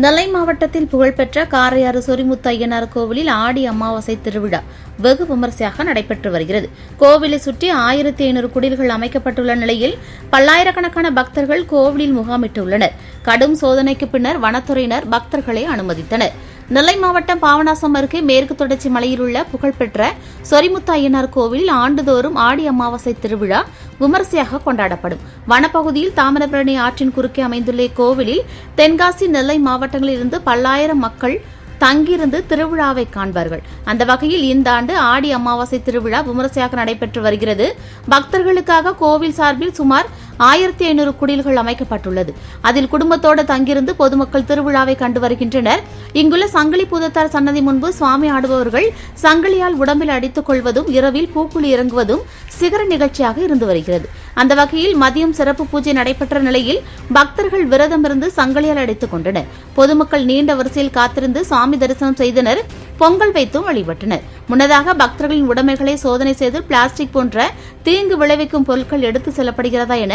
நெல்லை மாவட்டத்தில் புகழ்பெற்ற காரையாறு சொரிமுத்து ஐயனார் கோவிலில் ஆடி அமாவாசை திருவிழா வெகு விமரிசையாக நடைபெற்று வருகிறது. கோவிலை சுற்றி 1500 குடில்கள் அமைக்கப்பட்டுள்ள நிலையில் பல்லாயிரக்கணக்கான பக்தர்கள் கோவிலில் முகாமிட்டுள்ளனர். கடும் சோதனைக்கு பின்னர் வனத்துறையினர் பக்தர்களை அனுமதித்தனர். நெல்லை மாவட்டம் பாபநாசம் அருகே மேற்கு தொடர்ச்சி மலையில் உள்ள புகழ்பெற்ற சொரிமுத்து ஐயனார் கோவிலில் ஆண்டுதோறும் ஆடி அமாவாசை திருவிழா விமரிசையாக கொண்டாடப்படும். வனப்பகுதியில் தாமிரபரணி ஆற்றின் குறுக்கே அமைந்துள்ள இக்கோவிலில் தென்காசி, நெல்லை மாவட்டங்களில் இருந்து பல்லாயிரம் மக்கள் தங்கியிருந்து திருவிழாவை காண்பார்கள். அந்த வகையில் இந்த ஆண்டு ஆடி அமாவாசை திருவிழா விமரிசையாக நடைபெற்று வருகிறது. பக்தர்களுக்காக கோவில் சார்பில் சுமார் 1500 குடில்கள் அமைக்கப்பட்டுள்ளது. அதில் குடும்பத்தோடு தங்கியிருந்து பொதுமக்கள் திருவிழாவை கண்டு வருகின்றனர். இங்குள்ள சங்கிலி பூதத்தார் சன்னதி முன்பு சுவாமி ஆடுபவர்கள் சங்கிலியால் உடம்பில் அடித்துக் கொள்வதும் இரவில் பூக்குழி இறங்குவதும் சிகர நிகழ்ச்சியாக இருந்து வருகிறது. அந்த வகையில் மதியம் சிறப்பு பூஜை நடைபெற்ற நிலையில் பக்தர்கள் விரதமிருந்து சங்கிலியால் அடித்துக் கொண்டனர். பொதுமக்கள் நீண்ட வரிசையில் காத்திருந்து சாமி தரிசனம் செய்தனர். பொங்கல் வைத்தும் வழிபட்டனர். முன்னதாக பக்தர்களின் உடைமைகளை சோதனை செய்து பிளாஸ்டிக் போன்ற தீங்கு விளைவிக்கும் பொருட்கள் எடுத்து செல்லப்படுகிறதா என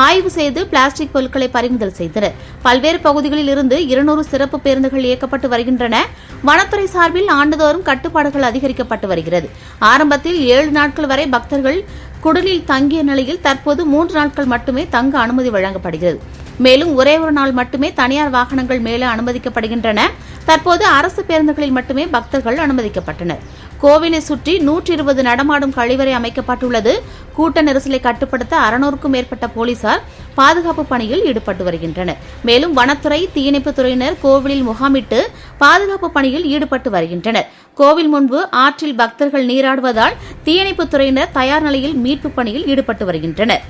ஆய்வு செய்து பிளாஸ்டிக் பொருட்களை பறிமுதல் செய்தனர். பல்வேறு பகுதிகளில் இருந்து 200 சிறப்பு பேருந்துகள் இயக்கப்பட்டு வருகின்றன. வனத்துறை சார்பில் ஆண்டுதோறும் கட்டுப்பாடுகள் அதிகரிக்கப்பட்டு வருகிறது. ஆரம்பத்தில் 7 நாட்கள் வரை பக்தர்கள் குடிலில் தங்கிய நிலையில் தற்போது 3 நாட்கள் மட்டுமே தங்க அனுமதி வழங்கப்படுகிறது. மேலும் ஒரே ஒரு நாள் மட்டுமே தனியார் வாகனங்கள் மேலே அனுமதிக்கப்படுகின்றன. தற்போது அரசு பேருந்துகளில் மட்டுமே பக்தர்கள் அனுமதிக்கப்பட்டனர். கோவிலை சுற்றி 120 நடமாடும் கழிவறை அமைக்கப்பட்டுள்ளது. கூட்ட நெரிசலை கட்டுப்படுத்த 600க்கும் மேற்பட்ட போலீசார் பாதுகாப்பு பணியில் ஈடுபட்டு வருகின்றனர். மேலும் வனத்துறை, தீயணைப்புத் துறையினர் கோவிலில் முகாமிட்டு பாதுகாப்பு பணியில் ஈடுபட்டு வருகின்றனர். கோவில் முன்பு ஆற்றில் பக்தர்கள் நீராடுவதால் தீயணைப்புத் துறையினர் தயார் நிலையில் மீட்புப் பணியில் ஈடுபட்டு வருகின்றனர்.